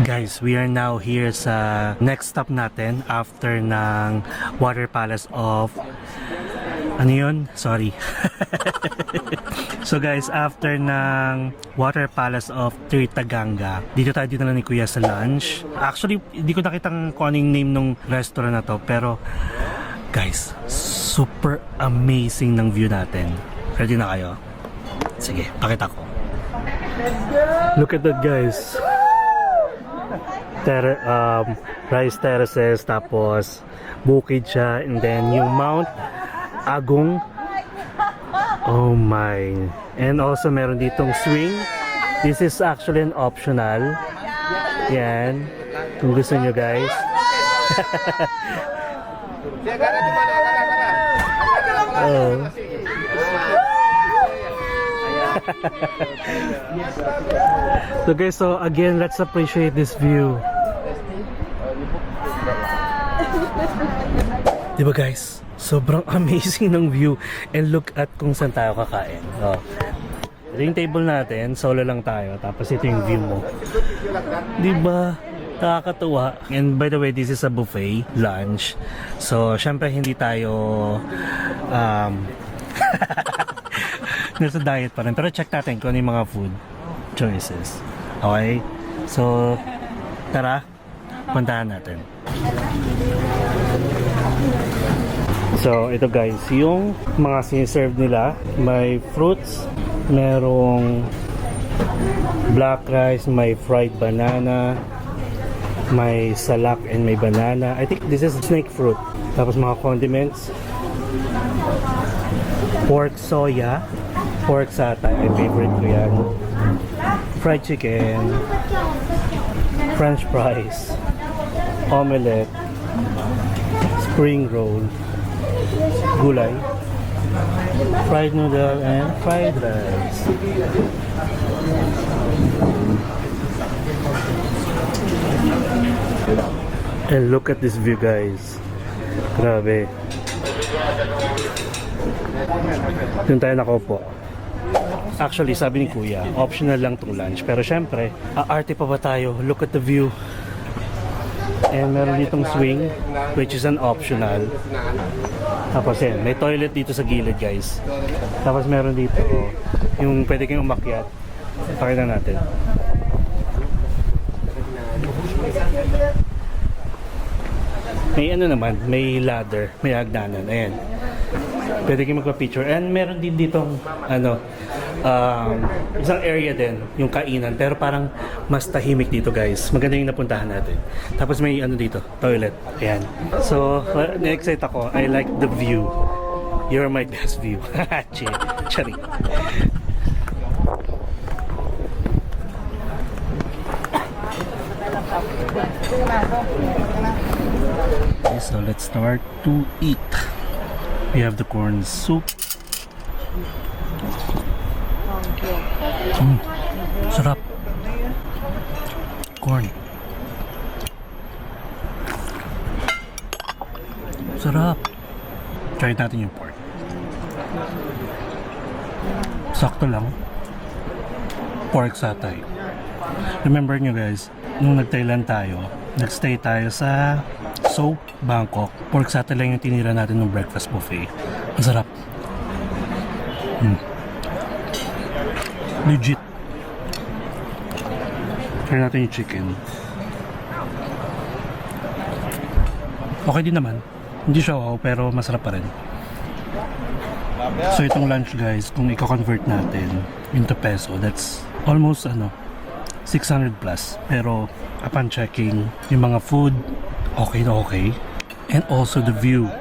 Guys, we are now here sa next stop natin after ng Water Palace of... Ano yun? Sorry. So guys, after ng Water Palace of Tirtaganga, dito tayo dinala ni Kuya sa lunch. Actually, hindi ko nakitang kung anong name ng restaurant na to, pero guys, super amazing ng view natin. Ready na kayo? Sige, pakita ko. Look at that, guys. Rice terraces, tapos bukid siya, and then yung Mount Agong. Oh my. And also meron ditong swing. This is actually an optional. Yan, kung gusto nyo guys. Oh. So guys, so again, let's appreciate this view. Diba guys? Sobrang amazing ng view. And look at kung saan tayo kakain. Oh. Ito yung table natin, solo lang tayo. Tapos ito yung view mo. Diba? Nakakatuwa. And by the way, this is a buffet lunch. So, syempre hindi tayo nasa diet pa rin. Pero check natin kung ano yung mga food choices. Okay? So, tara, puntahan natin. So, ito guys, yung mga siniserve nila, may fruits, merong black rice, may fried banana, may salak and may banana. I think this is snake fruit. Tapos mga condiments, pork soya, pork satay, my favorite ko yan, fried chicken, french fries, omelette, spring roll, gulay, fried noodle, and fried rice. And look at this view guys. Grabe. Doon tayo nakaupo. Actually, sabi ni Kuya, optional lang tong lunch. Pero syempre, aarte pa ba tayo? Look at the view. And meron ditong swing, which is an optional. Tapos yan, may toilet dito sa gilid guys. Tapos meron dito yung pwede kayong umakyat. Pakita natin. May ano naman, may ladder, may hagdanan. Ayan. Pwede kayong magpa-picture. And meron din ditong isang area din, yung kainan. Pero parang mas tahimik dito guys. Maganda yung napuntahan natin. Tapos may ano dito, toilet. Ayan. So, na-excite ako. I like the view. You're my best view. Chari. Okay, so let's start to eat. We have the corn soup. Sarap. Corn. Sarap. Try natin yung pork. Sakto lang. Pork satay. Remember nyo guys, nung nag-Thailand tayo, nag-stay tayo sa Soap, Bangkok. Pork satay lang yung tinira natin ng breakfast buffet. Ang sarap. Legit. Try natin yung chicken. Okay din naman. Hindi siya wow, pero masarap pa rin. So itong lunch guys, kung i-convert natin into peso, that's almost 600 plus. Pero upon checking yung mga food, okay na okay. And also the view.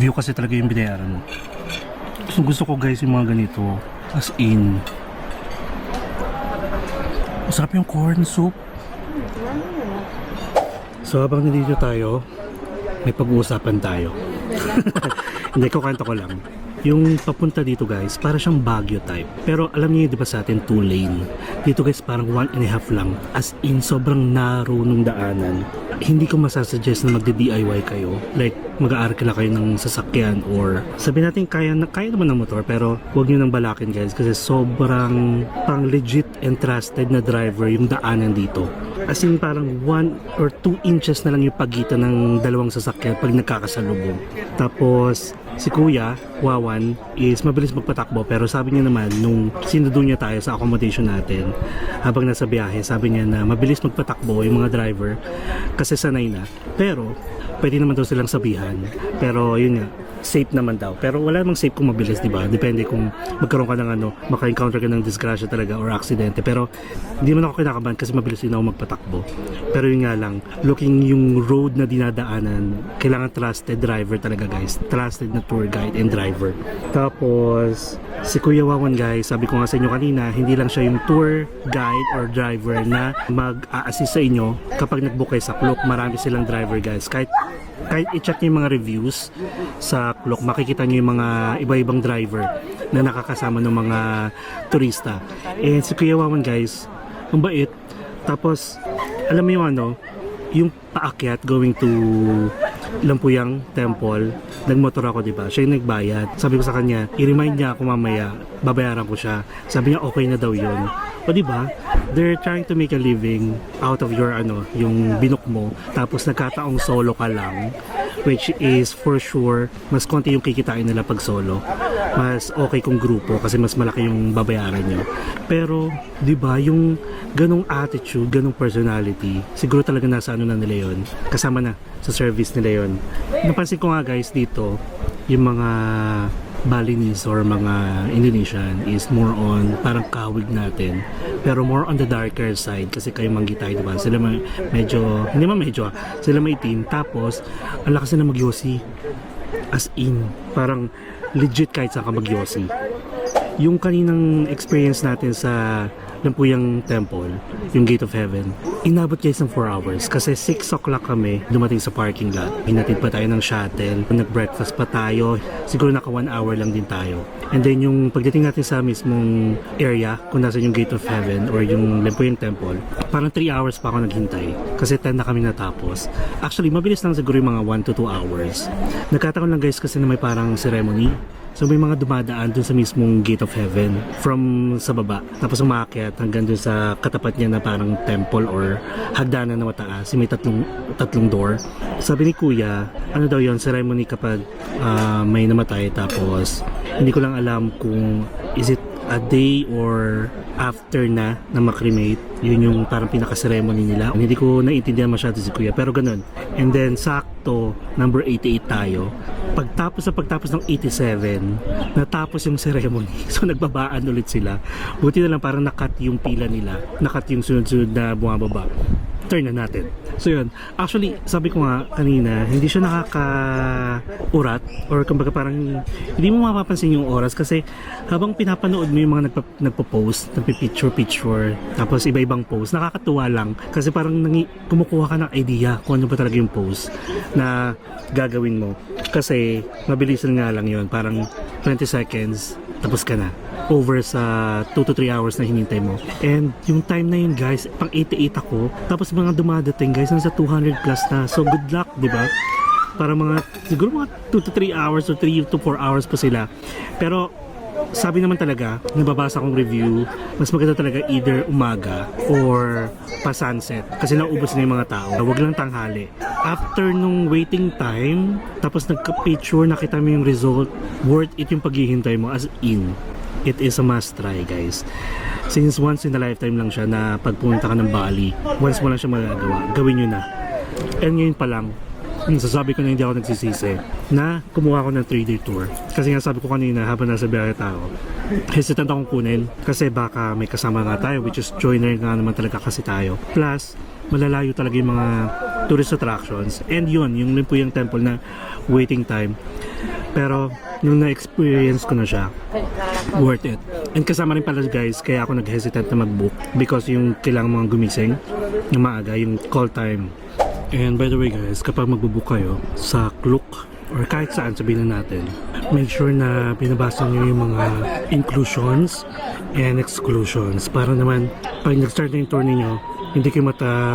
View kasi talaga yung binayaran mo. So gusto ko guys yung mga ganito. As in, masarap yung corn soup. So habang nandito tayo, may pag-uusapan tayo. Hindi ko kwento ko lang. Yung papunta dito guys, para siyang Baguio type. Pero alam niyo di ba sa atin 2 lane? Dito guys parang 1.5 lang. As in sobrang narrow nung daanan. Hindi ko masasuggest na magde-DIY kayo. Like mag-aarkila kayo ng sasakyan or sabi natin kaya naman ng motor, pero huwag niyo nang balakin guys kasi sobrang pang legit and trusted na driver yung daanan dito. As in parang 1 or 2 inches na lang yung pagitan ng dalawang sasakyan pag nagkakasalubong. Tapos si Kuya, Wawan, is mabilis magpatakbo pero sabi niya naman nung sinudo niya tayo sa accommodation natin habang nasa biyahe, sabi niya na mabilis magpatakbo yung mga driver kasi sanay na. Pero pwede naman daw silang sabihan. Pero yun nga, safe naman daw. Pero wala namang safe kung mabilis, di ba? Depende kung magkaroon ka ng maka-encounter ka ng disgrasya talaga or aksidente. Pero hindi man ako kinakabahan kasi mabilis din ako magpatakbo. Pero yun nga lang, looking yung road na dinadaanan, kailangan trusted driver talaga guys. Trusted na tour guide and driver. Tapos, si Kuya Wawan guys, sabi ko nga sa inyo kanina, hindi lang siya yung tour guide or driver na mag-a-assist sa inyo kapag nag-book kayo sa Klook. Marami silang driver guys. Kahit i-check nyo yung mga reviews sa Klook, makikita nyo yung mga iba-ibang driver na nakakasama ng mga turista. And si Kuya Wawan guys, ang bait. Tapos, alam mo yung yung paakyat going to Lampuyang Temple, nagmotor ako, di ba? Siya yung nagbayad. Sabi ko sa kanya, i-remind niya ako mamaya, babayaran ko siya. Sabi niya, okay na daw yun. O di ba? They're trying to make a living out of your yung binook mo. Tapos nagkataong solo ka lang, which is for sure, mas konti yung kikitain nila pag solo. Mas okay kung grupo kasi mas malaki yung babayaran nyo. Pero, di ba, yung ganong attitude, ganong personality, siguro talaga nasa na nila yun. Kasama na sa service nila yun. Napansin ko nga guys dito, yung mga Balinese or mga Indonesian is more on parang kawig natin, pero more on the darker side kasi kayo Manggitay, diba? Sila medyo, hindi man medyo, sila maitim, tapos ang lakas na magyosi, as in parang legit kahit saan ka magyosi. Yung kaninang experience natin sa Lampuyang Temple, yung Gate of Heaven, inabot guys ng 4 hours kasi 6 o'clock kami dumating sa parking lot. Hinatid pa tayo ng shuttle, nag-breakfast pa tayo, siguro naka 1 hour lang din tayo. And then yung pagdating natin sa mismong area, kung nasa yung Gate of Heaven or yung Lampuyang Temple, parang 3 hours pa ako naghintay kasi 10 na kami natapos. Actually, mabilis lang siguro yung mga 1 to 2 hours. Nagkataon lang guys kasi na may parang ceremony. So may mga dumadaan dun sa mismong Gate of Heaven from sa baba, tapos umakyat hanggang dun sa katapat niya na parang temple or hagdanan na mataas. May tatlong door. Sabi ni Kuya, ano daw yon, ceremony kapag may namatay, tapos hindi ko lang alam kung is it a day or after na makremate. Yun yung parang pinaka-ceremony nila. Hindi ko naiintindihan masyado si Kuya, pero ganun. And then sakto, number 88 tayo. Pagtapos ng 87, natapos yung ceremony. So nagbabaan ulit sila. Buti na lang parang nakat yung pila nila. Nakat yung sunod-sunod na bumababa. Turn na natin. So yun, actually sabi ko nga kanina, hindi siya nakaka-urat or kumbaga parang hindi mo mapapansin yung oras kasi habang pinapanood mo yung mga nagpo-post, nagpi-picture, tapos iba-ibang post, nakakatuwa lang kasi parang kumukuha ka ng idea kung ano ba talaga yung post na gagawin mo. Kasi mabilisan nga lang yun, parang 20 seconds, tapos ka na. Over sa 2 to 3 hours na hinintay mo. And yung time na yun guys, pang 88 ako, tapos mga dumadating guys, nasa 200 plus na. So good luck, di ba? Para siguro mga 2 to 3 hours or 3 to 4 hours pa sila. Pero sabi naman talaga, nababasa kong review, mas maganda talaga either umaga or pa sunset kasi naubos na yung mga tao. Huwag lang tanghali. After nung waiting time, tapos nagka-picture, nakita mo yung result, worth it yung paghihintay mo, as in. It is a must try guys. Since once in a lifetime lang siya na pagpunta ka ng Bali, once mo lang siya magagawa, gawin nyo na. And ngayon pa lang, sasabi ko na hindi ako nagsisisi na kumuha ako ng 3-day tour. Kasi nga sabi ko kanina habang nasa biyahe tao, hesitant akong kunin kasi baka may kasama nga tayo, which is joiner nga naman talaga kasi tayo. Plus, malalayo talaga yung mga tourist attractions. And yun, yung Lampuyang Temple na waiting time. Pero nung na-experience ko na siya, worth it. And kasama rin pala guys, kaya ako nag-hesitant na mag-book because yung kailangan mga gumising ng maaga, yung call time. And by the way guys, kapag magbubook kayo sa Klook or kahit saan, sabihin na natin, make sure na binabasa nyo yung mga inclusions and exclusions para naman pag nag-start na yung tour ninyo, hindi kayo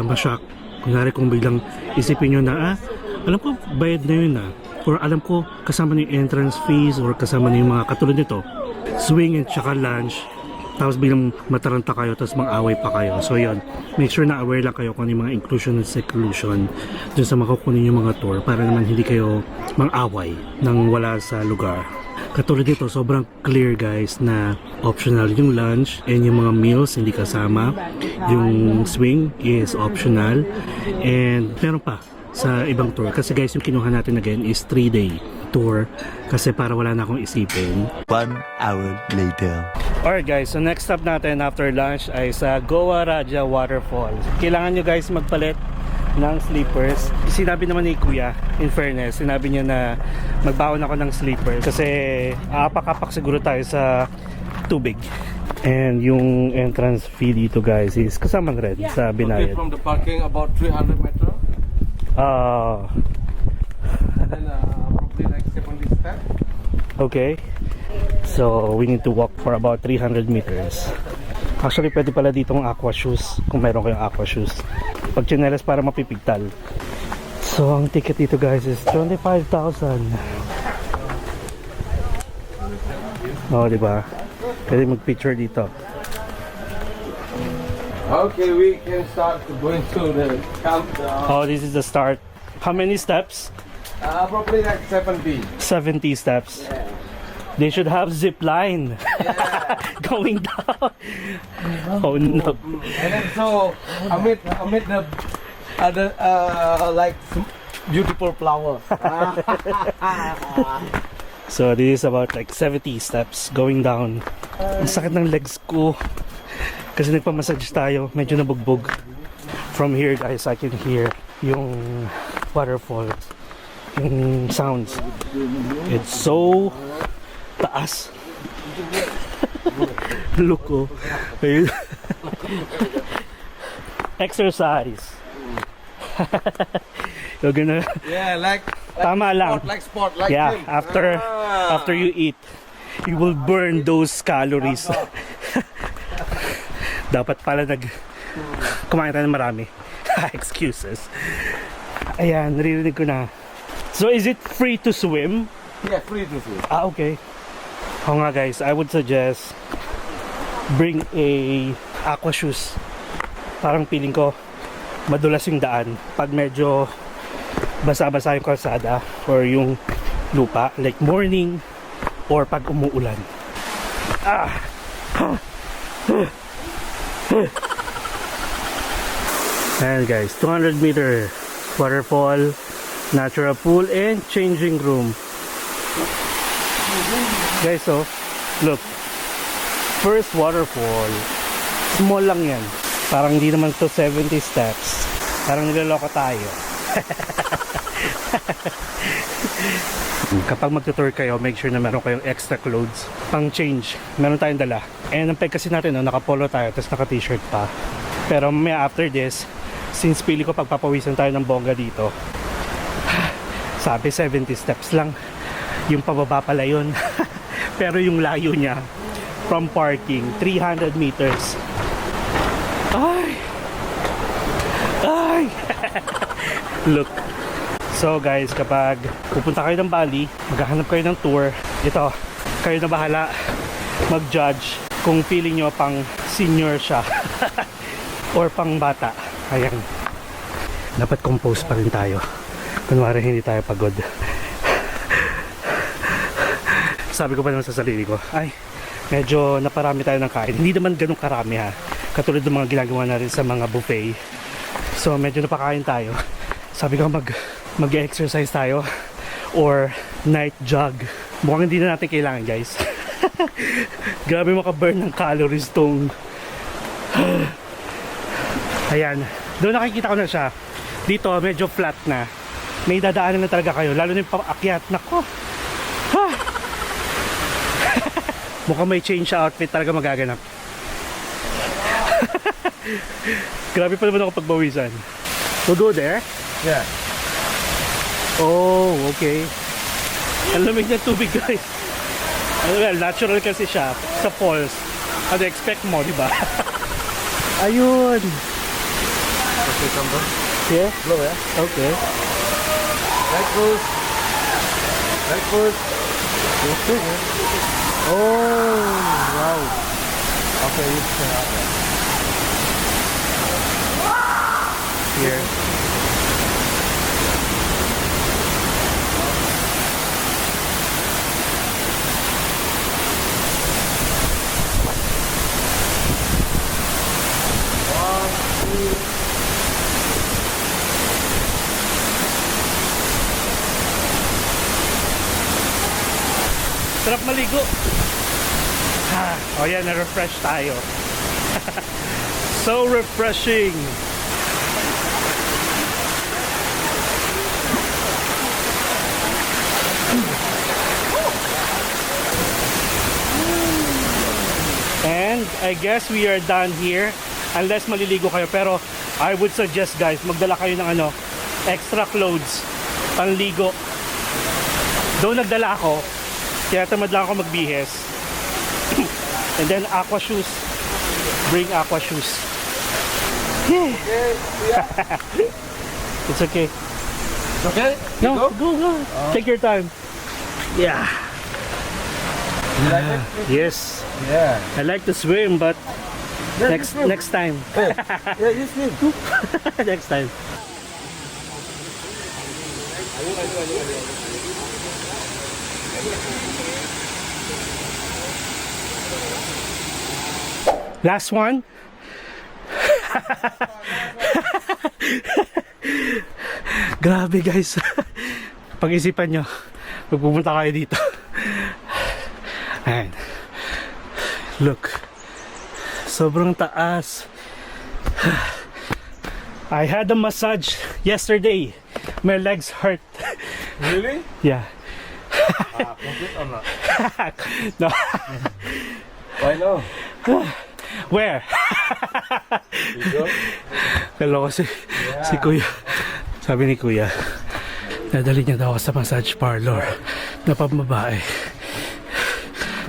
ma-shock. Kunwari kung biglang isipin nyo na, alam ko bayad na yun or alam ko kasama na yung entrance fees or kasama na yung mga katulad nito, swing and tsaka lunch, tapos biglang mataranta kayo, tapos mang-away pa kayo. So yun, make sure na aware lang kayo kung ano yung mga inclusion and seclusion dun sa makukunin yung mga tour para naman hindi kayo mang-away nang wala sa lugar. Katulad dito, sobrang clear guys na optional yung lunch and yung mga meals hindi kasama. Yung swing is optional. And meron pa sa ibang tour. Kasi guys, yung kinuha natin again is 3-day tour. Kasi para wala na akong isipin. 1 hour later. Alright guys, so next stop natin after lunch ay sa Goa Raja Waterfall. Kailangan nyo guys magpalit ng sleepers. Sinabi naman ni Kuya, in fairness, sinabi niya na magbaon ako ng sleepers kasi aapak-apak siguro tayo sa tubig. And yung entrance fee dito guys is kasama rin sa binayad. From the parking about 300 meters. And then probably like 70 steps. Okay. So we need to walk for about 300 meters. Actually pwede pala ditong aqua shoes kung mayroon kayong aqua shoes. Pag chinelas para mapipigtal. So ang ticket dito guys is 25,000. Oh, di ba? Pwede mag-picture dito. Okay, we can start going to the countdown. Oh, this is the start. How many steps? Probably like 70. 70 steps. Yeah. They should have zip line going down. Oh no. And then so amid the other like beautiful flower. So this is about like 70 steps going down. Ang sakit ng legs ko. Kasi nagpamassage tayo, medyo nabugbog. From here guys, I can hear yung waterfall, yung sounds. It's so taas. Look oh. Ayun. Exercise. You're gonna... Yeah, like Tama lang. sport, like Yeah, gym. after you eat, you will burn those calories. Dapat pala kumain tayo ng marami. Excuses. Ayan, naririnig ko na. So is it free to swim? Yeah, free to swim. Ah, okay. Oo nga guys, I would suggest bring a aqua shoes. Parang feeling ko madulas yung daan pag medyo basa-basa yung kalsada or yung lupa, like morning or pag umuulan. Ayan guys, 200 meter waterfall, natural pool and changing room. Guys, so look, first waterfall, small lang yan, parang hindi naman to 70 steps, parang niloloko tayo. Kapag magtutour kayo, make sure na meron kayong extra clothes pang change, meron tayong dala. And ang peg kasi natin, no, naka-polo tayo tapos naka-t-shirt pa, pero may after this, since pili ko pagpapawisan tayo ng bongga dito, sabi 70 steps lang, yung pababa pala yun. Pero yung layo niya from parking 300 meters. Ay look. So guys, kapag pupunta kayo ng Bali, maghahanap kayo ng tour, ito, kayo na bahala mag-judge kung feeling nyo pang senior siya or pang bata. Ayan, dapat compose pa rin tayo, kunwari hindi tayo pagod. Sabi ko pa naman sa sarili ko, ay, medyo naparami tayo ng kain. Hindi naman ganun karami ha, katulad ng mga ginagawa na rin sa mga buffet. So medyo napakain tayo. Sabi ko mag-exercise tayo or night jog. Mukhang hindi na natin kailangan guys. Grabe maka-burn ng calories tong ayan, doon nakikita ko na siya. Dito medyo flat na, may dadaanan na talaga kayo, lalo na yung paakyat. Nako, mukhang may change sa outfit talaga magaganap. Grabe pa naman ako pagbawisan. We'll go there? Yeah. Oh, okay. Ang lamig ng tubig guys. Well, natural kasi siya sa falls. Ano expect mo, di ba? Ayun. Okay, come down. Yeah? Blow, yeah? Okay. Right foot. Right foot. Oh, wow. Okay, it's Here. Sarap maligo. Oh yeah, na-refresh tayo. So refreshing. And I guess we are done here. Unless maliligo kayo. Pero I would suggest guys, magdala kayo ng extra clothes. Panligo. Though nagdala ako, kaya tamad lang ako magbihes. And then aqua shoes. Bring aqua shoes. It's okay. okay. No, go. Take your time. Yeah. You like it? Yes. Yeah. I like to swim, but Yeah, next you swim. next time. Yeah, you swim. Next time. Last one. Grabe guys. Pag-isipan nyo, magpupunta kayo dito. Ayan. Look. Sobrang taas. I had a massage yesterday. My legs hurt. Really? Yeah. Complete or not? No. Why no? Where? You go? Kalo ko si Kuya. Sabi ni Kuya, nadali niya daw ako sa massage parlor na pambabae.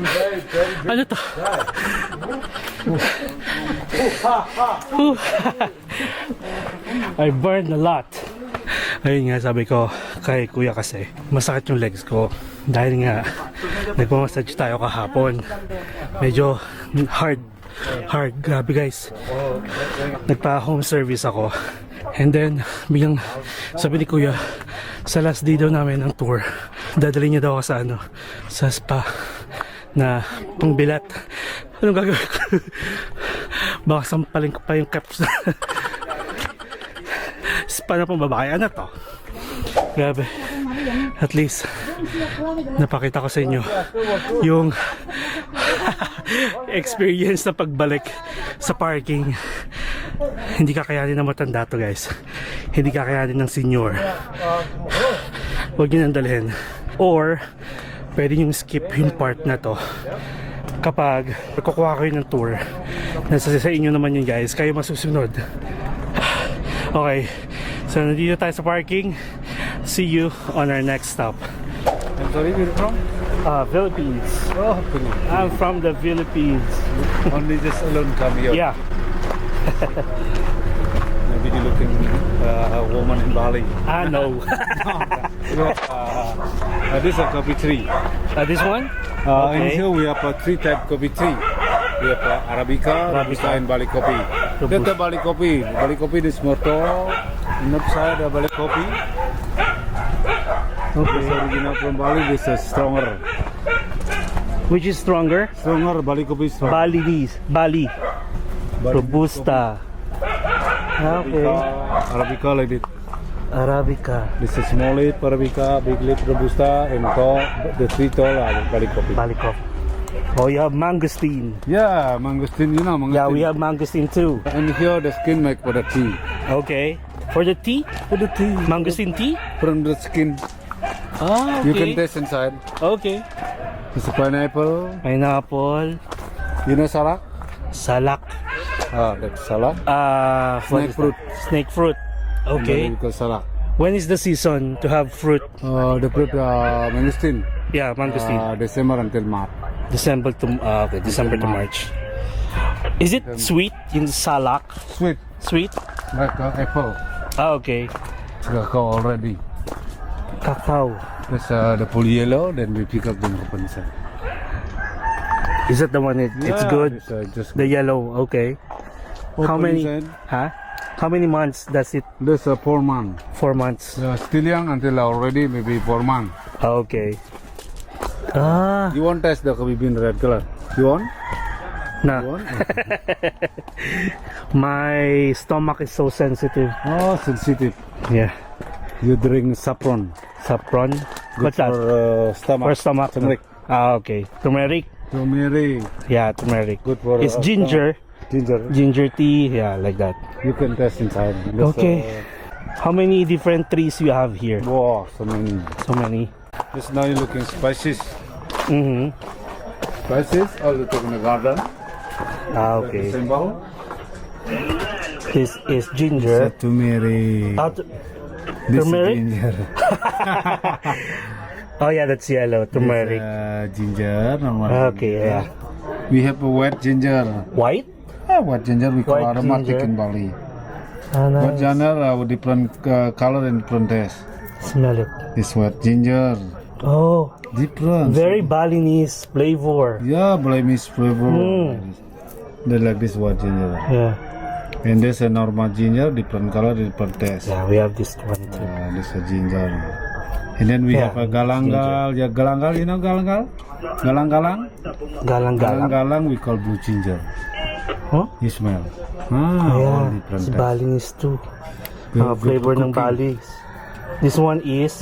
Very, very big Ano to? guy. I burned a lot. Ayun nga, sabi ko kay Kuya kasi masakit yung legs ko dahil nga nagmamassage tayo kahapon. Medyo hard. Grabe guys. Nagpa home service ako. And then biglang sabi ni Kuya, sa last day daw namin ng tour, dadali niya daw ako sa sa spa na pangbilat. Anong gagawin ko? Baka sampalin ko pa yung caps. Spa na pang babae. Ano to? Grabe. At least napakita ko sa inyo yung experience na pagbalik sa parking. Hindi kakayanin ng matanda to guys. Hindi kakayanin ng senior. Huwag nyo nang dalhin. Or pwede nyo skip yung part na to kapag kukuha kayo ng tour. Nasa sa inyo naman yun guys. Kayo masusunod. Okay, so nandito tayo sa parking. See you on our next stop. I'm sorry, where you from? Philippines. Oh, Philippines. I'm from the Philippines. Only just alone come here. Yeah. Maybe you looking a woman in Bali. No. This is a coffee tree. This one? In Okay. here we have three type coffee tree. We have Arabica, Robusta, and Bali coffee. That's the Bali coffee. Bali coffee is more tall. Inside the Bali coffee. Okay. This original from Bali. This is stronger. Which is stronger? Stronger Bali coffee is stronger. Balinese. Bali. Bali Robusta. Okay. Arabica like this. Arabica. This is small leaf Arabica, big leaf Robusta, and tall. The three tall are Bali coffee. Bali coffee. Oh, you have mangosteen. Yeah, mangosteen. You know mangosteen. Yeah, we have mangosteen too. And here the skin make for the tea. Okay. For the tea? For the tea. Mangosteen tea? From the skin. Ah, okay. You can taste inside. Okay. This is pineapple. Pineapple. You know salak? Salak. That's salak. What Snake is fruit. that? Snake fruit. Okay. We call salak. When is the season to have fruit? The fruit mangosteen. Yeah, mangosteen. December until March. December to March. Is it sweet in salak? Sweet, Sweet? like apple. Okay. Cacao already. Cacao. That's the full yellow. Then we pick up the open inside. Is that the one? It's Yeah, good. This, just The yellow. Okay. How Open many? inside. Huh? How many months does it? This 4 months. 4 months. Still young until already maybe 4 months. Okay. Ah, You want test the coffee bean red color? You want? You nah. want? My stomach is so sensitive. Oh, sensitive. Yeah. You drink saffron. Saffron. Good What's that? for stomach. For stomach. Turmeric. Ah, okay. Turmeric. Turmeric. Yeah, turmeric. Good for It's ginger. Ginger. Ginger tea. Yeah, like that. You can test inside. This, Okay. How many different trees you have here? Wow, so many. So many. This now you're looking spices. Mm-hmm. Spices all the in the garden. Ah, The okay. symbol. This is ginger. Turmeric. Ah, This turmeric? is ginger. oh yeah, that's yellow. Turmeric. Ginger. Normal. Okay, yeah. We have a wet ginger. White? White ginger we call White aromatic ginger. in Bali. Ah, White nice. ginger with different color and different taste. Smell it. This white ginger. Oh, Different. very Balinese flavor. Yeah, Balinese flavor. Mm. They like this white ginger. Yeah. And there's a normal ginger, different color, different taste. Yeah, we have this one too. This is a ginger. And then we Yeah, have a galangal. Yeah, galangal, you know galangal? Galang-galang? Galang-galang. Galang-galang we call blue ginger. Huh? You smell. Yeah, All it's different taste. Balinese too. Good- Flavor good ng cooking. Balis. This one is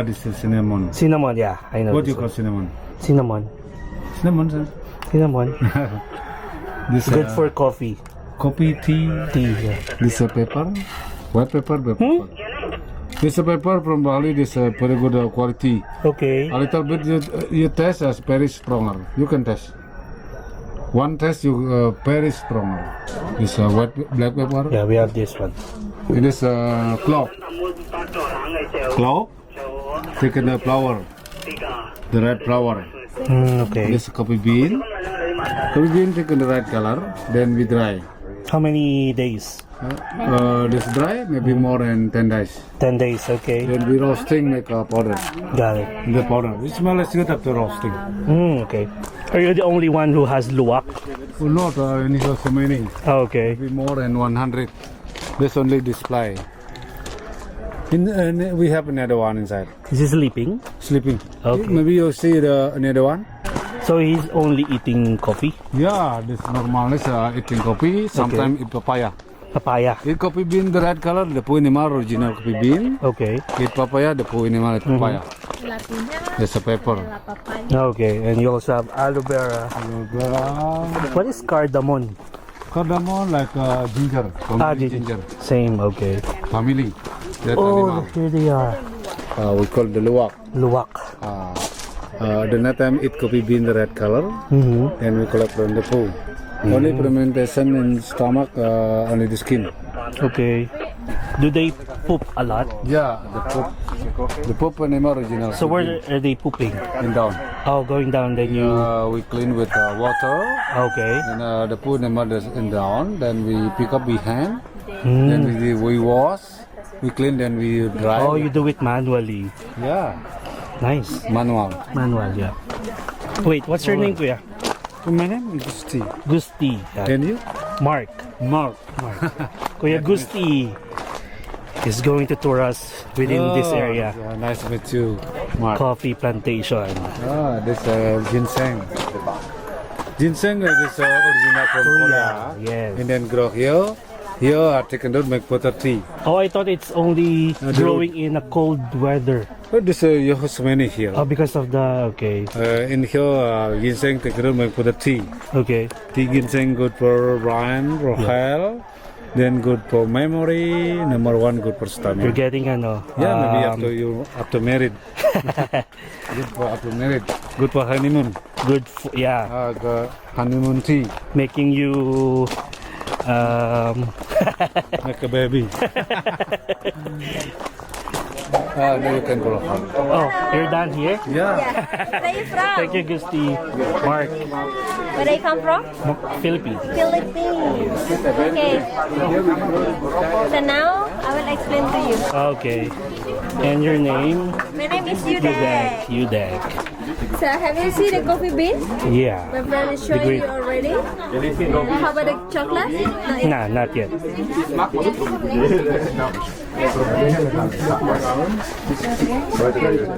This is cinnamon. cinnamon. Yeah, I know. What do this you call one. cinnamon? Cinnamon. Cinnamon, sir. Cinnamon. This Good for coffee. coffee, tea. Tea. Yeah. This is pepper. White pepper, black pepper. This is pepper from Bali. This is very good quality. Okay. A little bit you taste as very stronger. You can taste. One taste you very stronger. This white black pepper. Yeah, we have this one. It is clove. Clove. Taken the flower. The red flower. Okay. This coffee bean. Coffee bean taken the red color. Then we dry. How many days? This dry maybe more than 10 days. 10 days. Okay. Then we roasting make a powder. Got it. The powder. It smells good after roasting. Okay. Are you the only one who has luwak? Oh, not any so many. Okay. Maybe more than 100. This only display. We have another one inside. Is he sleeping? Sleeping. Okay. Maybe you see the another one. So he's only eating coffee? Yeah, this normal is eating coffee. Sometimes eat papaya. Papaya. Eat coffee bean the red color. The puinimal original coffee bean. Okay. Eat papaya. The puinimal eat papaya. There's a pepper. Okay. And you also have aloe vera. What is cardamom? Cardamom like ginger. Ginger. Same. Okay. Family. That Oh, animal. here they are. We call the luwak. Luwak. The night time eat coffee bean the red color. Mm-hmm. And we collect from the poo. Only fermentation in stomach, only the skin. Okay. Do they poop a lot? Yeah, the poop animal original. So where are they pooping? and down. Oh, going down. Then you. We clean with water. Okay. And the poo animal is in down. Then we pick up behind. Mm. Then we wash. We clean. Then we dry. Oh, you do it manually. Yeah, Nice. manual. Manual, yeah. Wait, what's your name, Kuya? My name is Gusti. Gusti. Yeah. And you? Mark. Mark. Kuya Gusti is going to tour us within this area. Yeah, nice to meet you, Mark. Coffee plantation. This ginseng. Ginseng is original from Korea. Yes. And then grow here. Here are taken out make butter tea. Oh, I thought it's only growing in a cold weather. But this you have so many here. Oh, because of the okay. In here ginseng taken out make butter tea. Okay. Tea ginseng good for brain, for health. Then good for memory. Number one good for You're stomach. getting ano. Yeah, maybe after married. Good for after married. Good for honeymoon. Good yeah, The honeymoon tea. making you Like a baby. Then you can go home. oh, you're done here? Yeah. Where are you from? Thank you, Gusti. Mark, Where do you come from? Philippines. Philippines. Okay. So now I will explain to you. Okay. And your name? My name is Yudek. Yudek. So have you seen the coffee bean? Yeah. My friend is showing green. you already. How about the chocolate? No, Nah, not yet.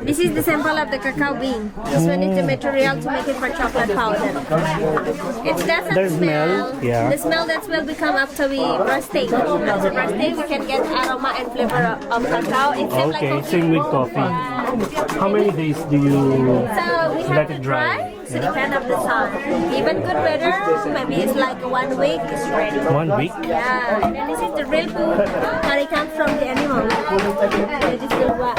This is the sample of the cacao bean. This one is the material to make it for chocolate powder. It doesn't The smell. smell, yeah. The smell that will become after we roasting. After roasting, we can get aroma and flavor of cacao. It's same like Okay, coffee. same with coffee. How many days do you So we have let to it dry. dry? So depend of the sun. Even good weather, maybe it's like 1 week is ready. 1 week? Yeah, and then this is the real food that it comes from the animal. This is luwak.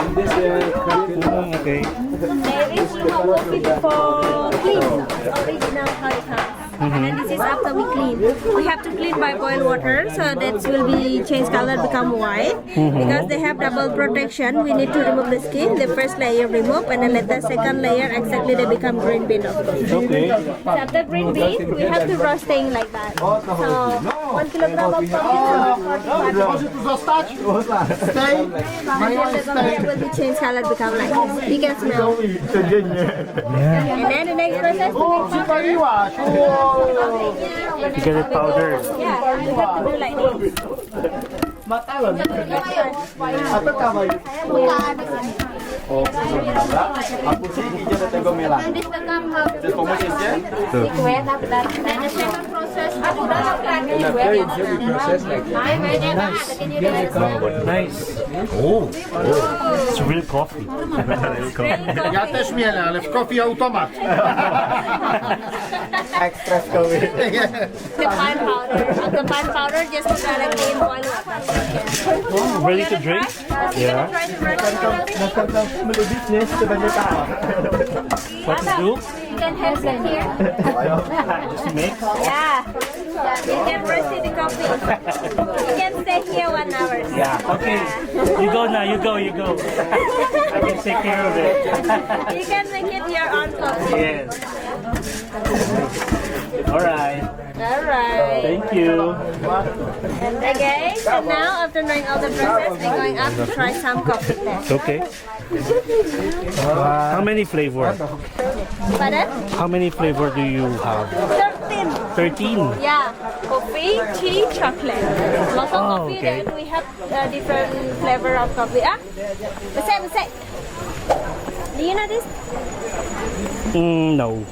Okay. There is luwak coffee for clean, original how it comes. And then this is after we clean. We have to clean by boil water, so that will be change color, become white. Because they have double protection, we need to remove the skin. The first layer remove, and then let the second layer exactly they become green bean of course. Okay. So after green bean, we have to roasting like that. So 1 kilogram of coffee, 45 and then the color will be changed color, become like this. You can smell. Yeah. And then the next process to make powder. You get it powdered. Yeah, you have to do like this. And this become how liquid after that. Then the second process, Nice. Oh, it's real coffee. Real coffee. Ja też mielę, ale w kofi automat. the pine powder. The pine powder just put directly in boiling water. Ready to drink? Yeah. Try to roast What to do? You can have some here. Just mix? Yeah. You can roast the coffee. You can stay here 1 hour. Yeah. Okay. You go now. You go. I can take care of it. You can make it your own coffee. Yes. Alright. Alright. Thank you. Okay, so now after knowing all the process, we're going up to try some coffee test. Okay. How many flavor? Pardon? How many flavor do you have? 13. 13. Yeah, coffee, tea, chocolate. Local coffee, okay. then we have different flavor of coffee. Ah, besek. Do you know this? No.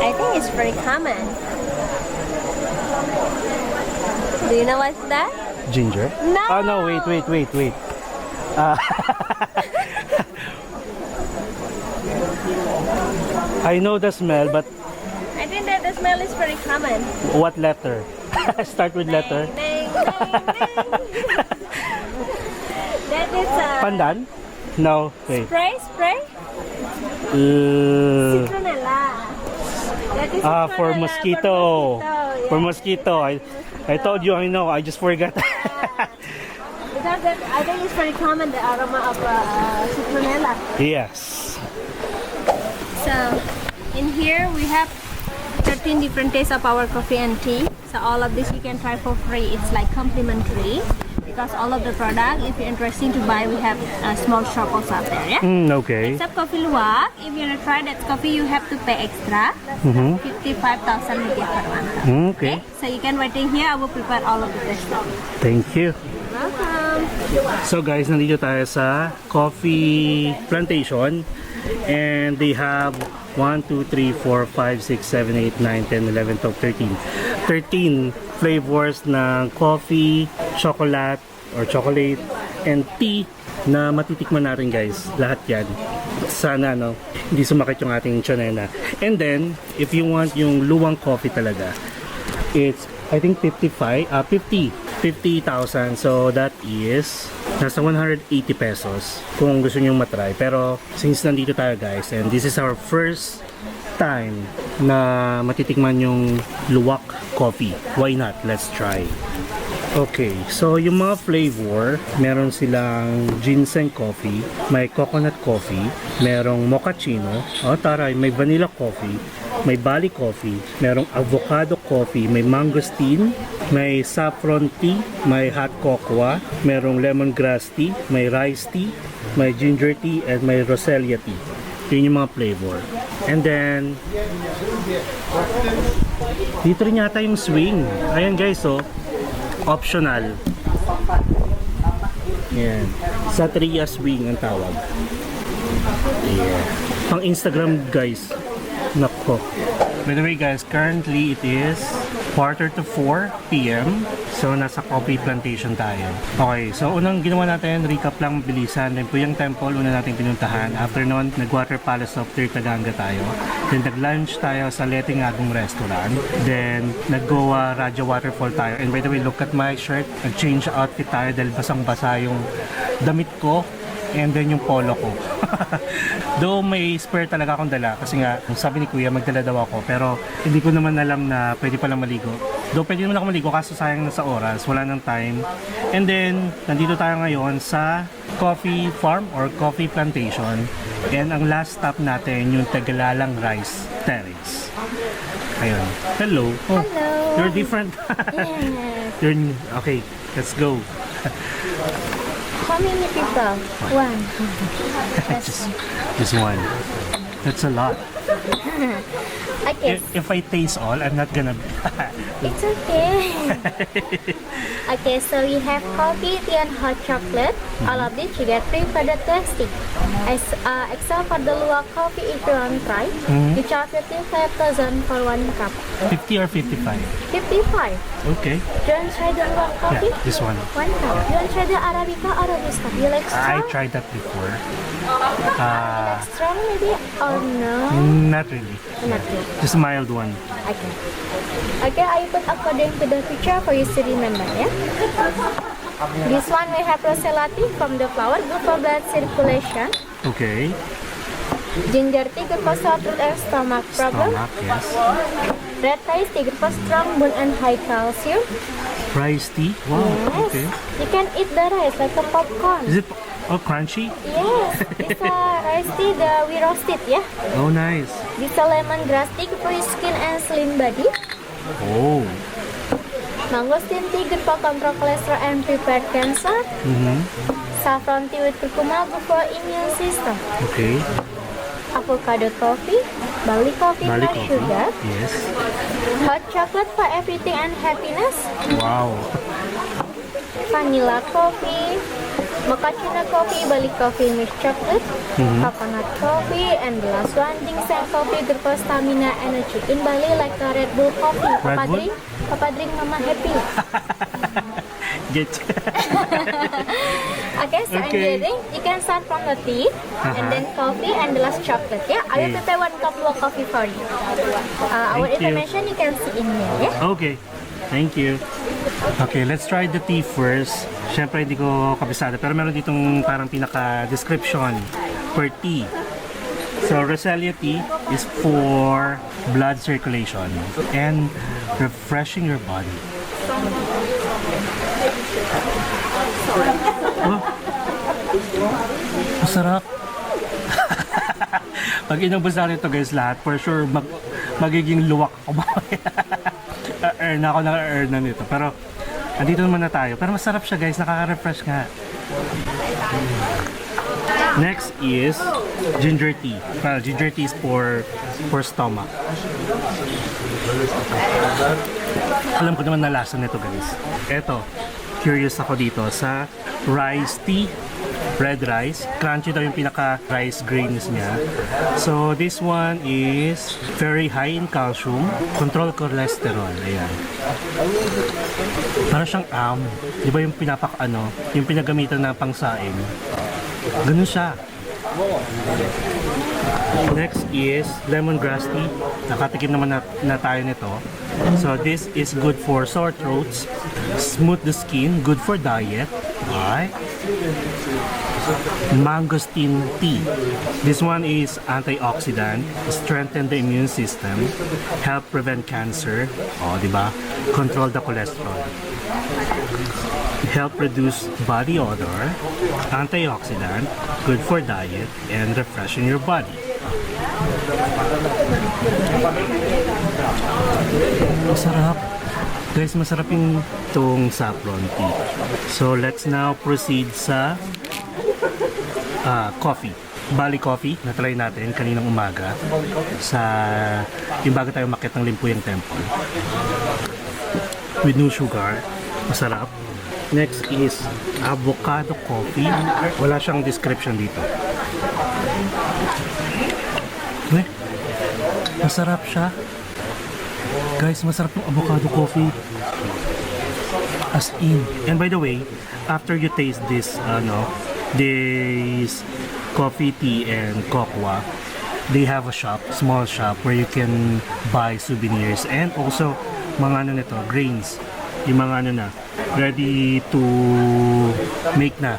I think it's very common. Do you know what's that? Ginger? No. Oh no, wait. I know the smell, but I think that the smell is very common. what letter? Start with letter. Ding, ding, ding. That is Pandan? No, wait. spray. Uh, Citronella. That is for citronella mosquito. yeah. For mosquito. I told you I know. I just forgot. Because that, I think it's very common, the aroma of citronella. Yes. So, in here we have 13 different tastes of our coffee and tea. So all of this you can try for free. It's like complimentary. Because all of the product, if you're interested to buy, we have small shop also out there, yeah? Okay. Except coffee luwak, if you want to try that coffee, you have to pay extra. 55,000 rupiah per month. Okay. So you can waiting here, I will prepare all of the taste. Thank you. Welcome. So guys, nandito tayo sa coffee plantation and they have 1, 2, 3, 4, 5, 6, 7, 8, 9, 10, 11, 12, 13. 13 flavors ng coffee, chocolate or chocolate and tea na matitikman natin guys. Lahat yan. Sana no, hindi sumakit yung ating tiyonena. And then, if you want yung luwang coffee talaga, it's I think 50,000. So that is nasa 180 pesos kung gusto niyo matry. Pero since nandito tayo guys and this is our first time na matitikman yung luwak coffee, why not? Let's try. Okay, so yung mga flavor, meron silang ginseng coffee, may coconut coffee, merong mochaccino, taray, may vanilla coffee, may Bali coffee, merong avocado coffee, may mangosteen, may saffron tea, may hot cocoa, merong lemongrass tea, may rice tea, may ginger tea, and may roselia tea. Yun yung mga flavor. And then, dito rin yata yung swing. Ayan guys, oh. Optional. Yan. Satria swing ang tawag. Yeah. Pang Instagram guys. Nako. By the way guys, currently it is 3:45 p.m. So nasa coffee plantation tayo. Okay, so unang ginawa natin, recap lang mabilisan. Then Puyang Temple, una natin pinuntahan. After nun, nag-Water Palace of Tirtaganga tayo. Then nag-lunch tayo sa Leting Agong Restaurant. Then nag-Goa Raja Waterfall tayo. And by the way, look at my shirt. Nag-change outfit tayo dahil basang-basa yung damit ko. And then yung polo ko. Though may spare talaga akong dala kasi nga sabi ni Kuya magdala daw ako pero hindi ko naman alam na pwede palang maligo. Though pwede naman ako maligo kaso sayang na sa oras, wala nang time. And then nandito tayo ngayon sa coffee farm or coffee plantation. And ang last stop natin yung Tagalalang Rice Terrace. Ayun. Hello. Oh, Hello. you're different. Yes. You're okay, let's go. How many people? One. Just one. That's a lot. I guess. If I taste all, I'm not gonna. It's okay. Okay, so we have coffee, tea, and hot chocolate. All of this you get free for the tasting. Except for the luwak coffee, if you want to try, you charge 55,000 for 1 cup. 50 or 55? 55. Okay. Do you want to try the luwak coffee? Yeah, this one. 1 cup. You want to try the Arabica or Robusta? You like I strong? tried that before. Like strong maybe or no? Not really. Not really. Just a mild one. Okay. Okay, I put according to the picture for you to remember, yeah? This one we have rosella tea from the flower, good for blood circulation. Okay. Ginger tea, good for sore throat and stomach problem. Stomach, yes. Red rice tea, good for strong bone and high calcium. Rice tea. Wow. Yes. Okay. You can eat the rice like a popcorn. Is it crunchy? Yes. It's a rice tea, we roasted, yeah? Oh, nice. This a lemongrass tea, good for your skin and slim body. Oh. Mangosteen tea, good for control cholesterol and prevent cancer. Saffron tea with curcuma, good for immune system. Okay. Avocado coffee, Bali coffee, Bali no coffee. sugar. Yes. Hot chocolate for everything and happiness. Wow. Vanilla coffee, mochaccino coffee, Bali coffee with chocolate. Coconut coffee, and the last one, ginseng coffee, good for stamina, energy. In Bali, like a Red Bull coffee. Papa Bull? drink, Papa drink, Mama happy. Get. Okay, so Okay. I'm getting, you can start from the tea, and then coffee, and the last chocolate, yeah? I will Okay. prepare 1 cup of coffee for you. Our Thank you. information you can see in here, yeah? Okay. Thank you. Okay, let's try the tea first. Siyempre, hindi ko kabisado. Pero meron ditong parang pinaka-description per tea. So, Roselia tea is for blood circulation and refreshing your body. Oh, masarap. Pag inubos natin ito guys lahat, for sure magiging luwak ako mamaya. Earn ako na-earn na nito. Pero, andito naman na tayo. Pero masarap siya guys, nakaka-refresh nga. Next is ginger tea. Well, ginger tea is for stomach. Alam ko naman na lasa nito guys. Eto, curious ako dito sa rice tea. Red rice. Crunchy daw yung pinaka-rice grains niya. So, this one is very high in calcium. Control cholesterol. Ayan. Parang siyang di ba yung yung pinagamitan na pangsaing. Ganun siya. Next is lemongrass tea. Nakatikim naman na tayo nito. So, this is good for sore throats, smooth the skin, good for diet, Alright. Mangosteen tea. This one is antioxidant, strengthen the immune system, help prevent cancer, diba? Control the cholesterol. Help reduce body odor, antioxidant, good for diet, and refreshing your body. Masarap. Guys, masarap yung itong saffron tea. So, let's now proceed sa coffee. Bali Coffee, na-try natin kaninang umaga sa yung bago tayo makit ng Limpuyang Temple. With no sugar. Masarap. Next is avocado coffee. Wala siyang description dito. Masarap siya. Guys, masarap yung avocado coffee. As in. And by the way, after you taste this, this coffee, tea, and cocoa, they have a shop, small shop, where you can buy souvenirs and also mga grains. Yung mga ready to make na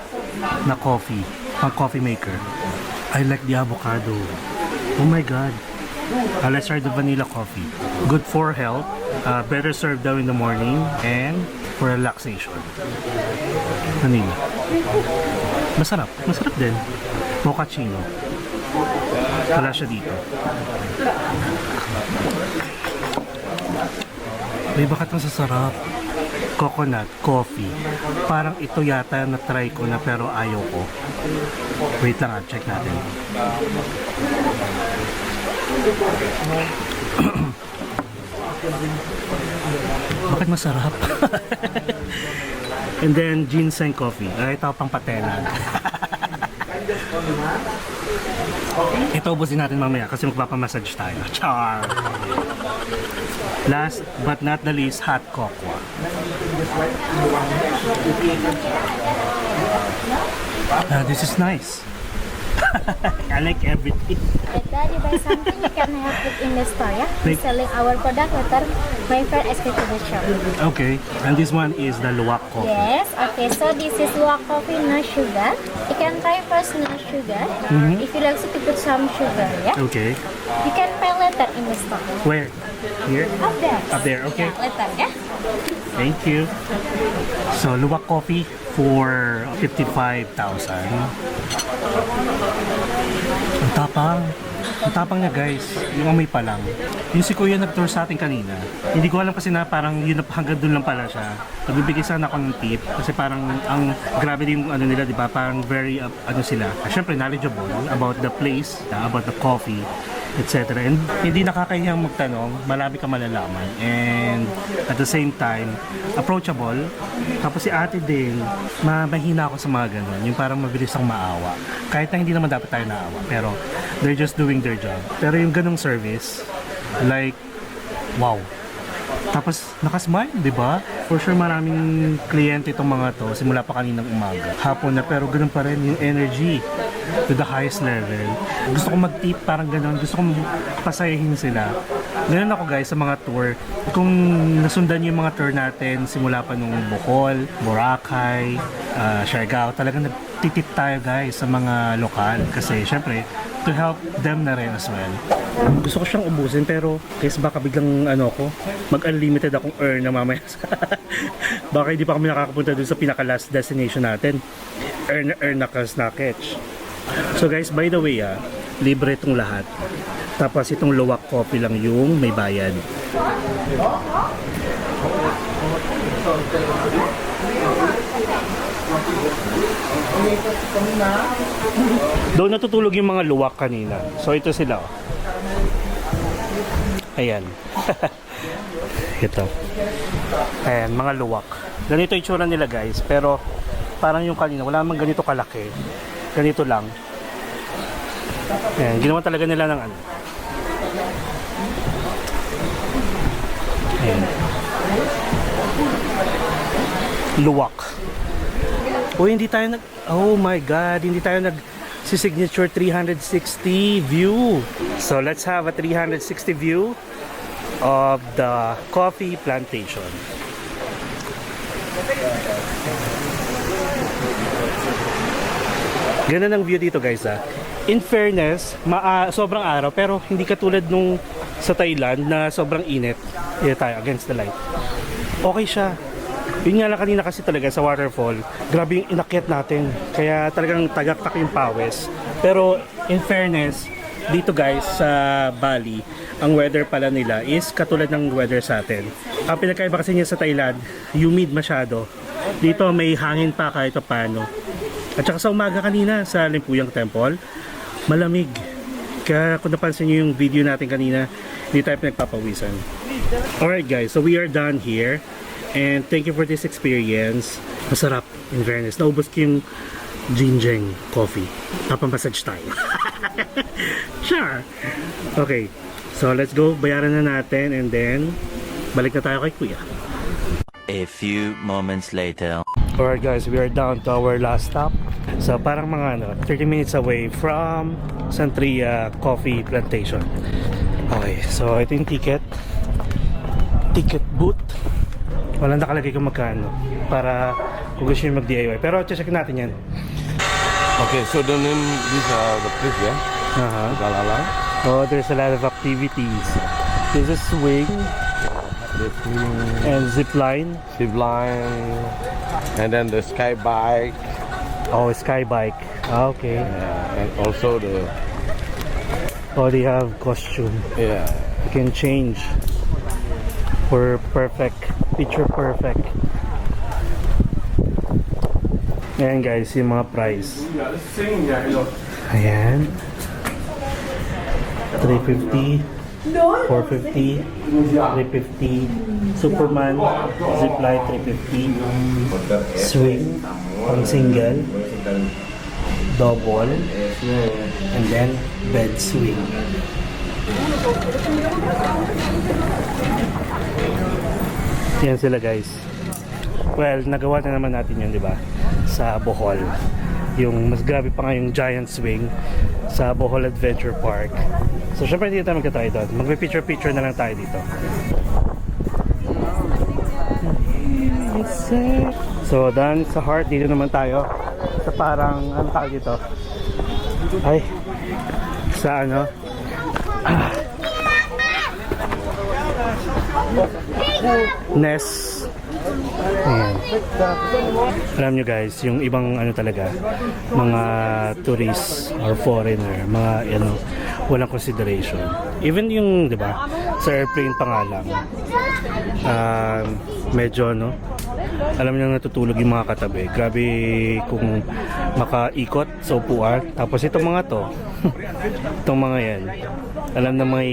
coffee, pang coffee maker. I like the avocado. Oh my god. Let's try the vanilla coffee. Good for health, better served daw in the morning, and for relaxation. Vanilla. Masarap din. Mochaccino. Wala siya dito. May bakit ang sasarap. Coconut coffee. Parang ito yata na try ko na pero ayaw ko. Wait lang, check natin. Bakit masarap? And then ginseng coffee. Ito pang patelan. Ito ubusin natin mamaya kasi magpapamassage tayo. Char! Last but not the least, hot cocoa. This is nice. I like everything. Later you buy something, you can help it in the store, yeah? We're selling our product later, my friend escape to the shop. Okay, and this one is the luwak coffee. Yes, okay, so this is luwak coffee, no sugar. You can try first no sugar. If you like to put some sugar, yeah? Okay. You can pay later in the store. Where? Here? Up there. Up there, okay. Yeah, later, yeah? Thank you. So, luwak coffee for 55,000. Ang tapang. Ang tapang niya guys. Yung amoy pa lang. Yung si Kuya nag-tour sa atin kanina. Hindi ko alam kasi na parang yun hanggang doon lang pala siya. Nagbibigay sana ako ng tip kasi parang ang grabe din yung nila, di ba? Parang very sila. Syempre knowledgeable about the place, about the coffee, etc. And hindi nakakahiyang magtanong, marami ka malalaman. And at the same time, approachable. Tapos si ate din, mahina ako sa mga ganun. Yung parang mabilis akong maawa. Kahit na hindi naman dapat tayo naawa. Pero they're just doing their job. Pero yung ganung service, like, wow. Tapos nakasmile, di ba? For sure maraming kliyente itong mga to simula pa kaninang umaga. Hapon na pero ganun pa rin yung energy to the highest level. Gusto ko mag-tip parang ganun. Gusto ko pasayahin sila. Ganun ako guys sa mga tour. Kung nasundan yung mga tour natin simula pa nung Bohol, Boracay, Siargao, talagang nagtitip tayo guys sa mga lokal. Kasi syempre, to help them na rin as well. Gusto ko siyang ubusin pero guys baka biglang mag-unlimited akong earn na mamaya. Baka hindi pa kami nakakapunta dun sa pinaka-last destination natin. Earn na catch. So guys, by the way libre itong lahat. Tapos itong luwak coffee lang yung may bayad. Doon natutulog yung mga luwak kanina. So ito sila. Ayan. Ito. Ayan, mga luwak. Ganito yung itsura nila guys. Pero parang yung kanina, wala namang ganito kalaki. Ganito lang. Ayan, ginawa talaga nila ng Ayan. Luwak. O hindi tayo oh my god, hindi tayo signature 360 view. So let's have a 360 view of the coffee plantation. Ganda ng view dito guys ha. In fairness, sobrang araw pero hindi katulad nung sa Thailand na sobrang init. Dito tayo against the light. Okay siya. Yun nga lang kanina kasi talaga sa waterfall, grabe yung inakyat natin. Kaya talagang tagaktak yung pawis. Pero in fairness, dito guys sa Bali, ang weather pala nila is katulad ng weather sa atin. Ang pinagkaiba kasi niya sa Thailand, humid masyado. Dito may hangin pa kahit paano. At saka sa umaga kanina sa Limpuyang Temple, malamig. Kaya kung napansin nyo yung video natin kanina, hindi tayo pinagpapawisan. Alright guys, so we are done here. And thank you for this experience. Masarap, in fairness. Naubos ko yung Jinjeng coffee. Papamassage tayo. Sure. Okay, so let's go. Bayaran na natin and then balik na tayo kay Kuya. A few moments later. Alright guys, we are down to our last stop. So parang mga 30 minutes away from Santria Coffee Plantation. Okay, so ito yung ticket booth. Walang nakalagay kung magkano para kung gusto nyo mag-DIY. Pero check natin yan. Okay, so the name, these are the place, yeah? Galala. Oh, there's a lot of activities. There's a swing and zip line. Zip line, and then the sky bike, Oh, sky bike. Ah, okay. and also the, Oh, they have costume. yeah. You can change for perfect, picture perfect. Ayan guys, yung mga price. Ayan. 350, 450, 350, Superman, zipline 350, swing, pang single, double, and then bed swing. Yan sila guys. Well, nagawa na naman natin yun, di ba? Sa Bohol. Yung mas grabe pa nga yung giant swing sa Bohol Adventure Park. So, syempre hindi tayo magka-try doon. Magpe-picture-picture na lang tayo dito. So, done sa heart. Dito naman tayo. Sa parang, ano tawag dito? Ay, sa ano? Nest. Ayan. Alam nyo guys, yung ibang ano talaga, mga tourists or foreigner, mga ano, walang consideration. Even yung, di ba, sa airplane pa nga lang, medyo no, alam nyo natutulog yung mga katabi. Grabe kung makaikot sa upuan. Tapos itong mga to, itong mga yan, alam na may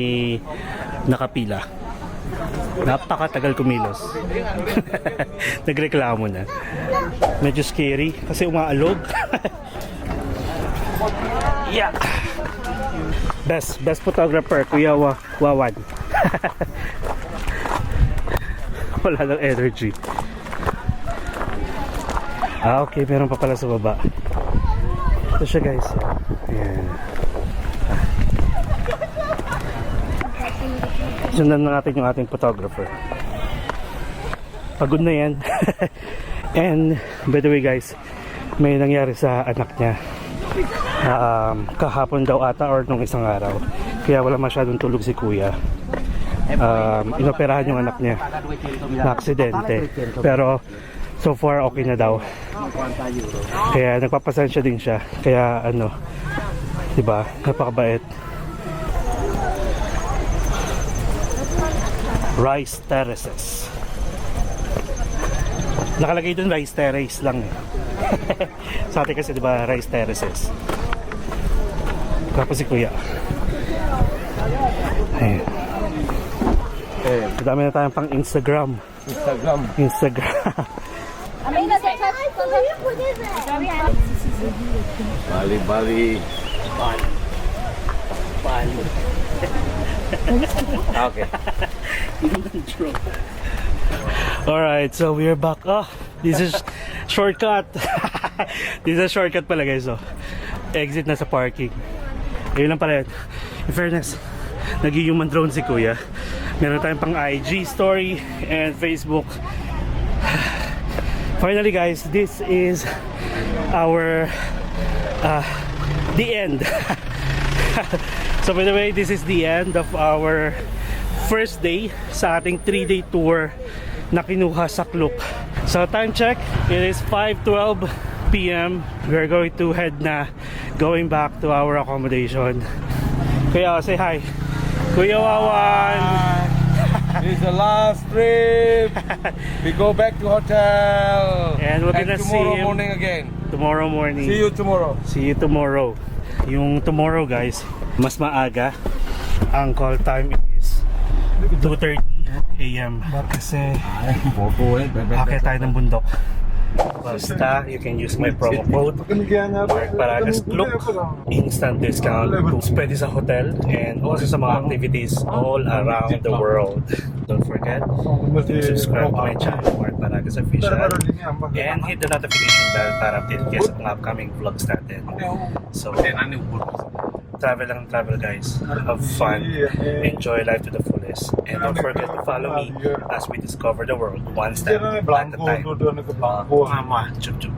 nakapila. Napakatagal kumilos. Nagreklamo na. Medyo scary kasi umaalog. Yeah. Best photographer, Kuya Wawan. Wala ng energy. Ah, okay, meron pa pala sa baba. Ito siya guys. Ayan. Sundan na natin yung ating photographer. Pagod na yan. And by the way guys, may nangyari sa anak niya. Kahapon daw ata or nung isang araw. Kaya wala masyadong tulog si kuya. Inoperahan yung anak niya na aksidente. Pero so far okay na daw. Kaya nagpapasensya din siya. Kaya ano, diba, napakabait. Rice Terraces. Nakalagay dun Rice Terrace lang eh. Sa atin kasi diba Rice Terraces. Tapos si kuya. Ayan. Dami na tayong pang Instagram. Bali. Okay. Alright, so we are back. Oh, this is shortcut. This is a shortcut pala guys. So, exit na sa parking. Ayun lang pala yun. In fairness, nag-human drone si kuya. Meron tayong pang IG story and Facebook. Finally guys, this is our the end. So by the way, this is the end of our first day sa ating 3-day tour na kinuha sa Klook. So time check, it is 5:12 p.m. We're going to head na going back to our accommodation. Kuya, say hi. Kuya Wawan. This is the last trip. We go back to hotel. And we're gonna see tomorrow him morning again. tomorrow morning. See you tomorrow. See you tomorrow. Yung tomorrow guys, mas maaga. Ang call time is 2:30 a.m. Kasi akit tayo ng bundok. Basta, you can use my promo code Mark Paragas Klook. Instant discount kung pwede sa hotel and also sa mga activities all around the world. Don't forget to subscribe to my channel Mark Paragas Official and hit the notification bell para update kayo sa mga upcoming vlogs natin. So, travel guys. Have fun. Enjoy life to the fullest. And don't forget to follow me as we discover the world one step at a time. Mama, chup chup.